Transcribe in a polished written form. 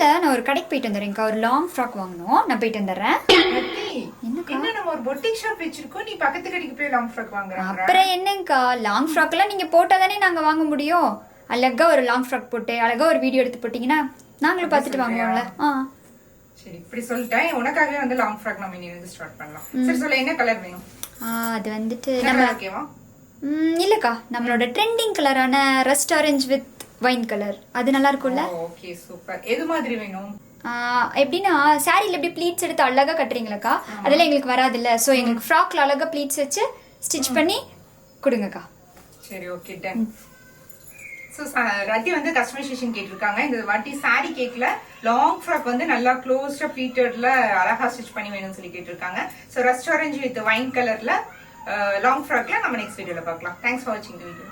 இல்ல நான் ஒரு கடைக்கு போயிட்டு வந்துடுறேன்க்கா. ஒரு லாங் ஃப்ராக் வாங்கணும். நான் போயிட்டு வந்துடுறேன். என்ன நம்ம ஒரு பொட்டிக் ஷாப் வச்சிருக்கோம், நீ பக்கத்து கடைக்கு போய் லாங் ஃப்ராக் வாங்குற? அப்புறம் என்னங்கக்கா, லாங் ஃப்ராக் எல்லாம் நீங்க போட்டாதானே நாங்க வாங்க முடியும். அழகா ஒரு லாங் ஃப்ராக் போட்டு அழகா ஒரு வீடியோ எடுத்து போட்டீங்கன்னா நாங்களும் பார்த்துட்டு வாங்குவோம்ல. சரி, இப்படி சொல்லிட்டேன். உனக்காகவே வந்து லாங் ஃப்ராக் நம்ம இனி ஸ்டார்ட் பண்ணலாம். சரி சொல்ல, என்ன கலர் வேணும்? அது வந்துட்டு நம்ம ஓகேவா? இல்லக்கா, நம்மளோட ட்ரெண்டிங் கலரான rust orange with wine colour அது நல்லா இருக்கும்ல. Okay super. எது மாதிரி வேணும்? எப்படின்னா சாரியில் எப்படி ப்ளீட்ஸ் எடுத்து அழகா கட்டுறீங்களாக்கா, அதெல்லாம் எங்களுக்கு வராது இல்ல. ஸோ எங்களுக்கு ஃப்ராக்ல அழகா ப்ளீட்ஸ் வச்சு ஸ்டிச் பண்ணி கொடுங்கக்கா. சரி ஓகே டன். ஸோ ரத்தி வந்து கஸ்டமைசேஷன் கேட்டிருக்காங்க. இந்த வாட்டி சாரி கேட்கல, லாங் ஃப்ராக் வந்து நல்லா க்ளோஸ்டா ப்ளீட்டட்ல அழகா ஸ்டிச் பண்ணி வேணும்னு சொல்லி கேட்டிருக்காங்க. So rust orange with wine கலர்ல லாங் ஃப்ராக்ல நம்ம நெக்ஸ்ட் வீடியோல பார்க்கலாம். தேங்க்ஸ் ஃபார் வாட்சிங் தி வீடியோ.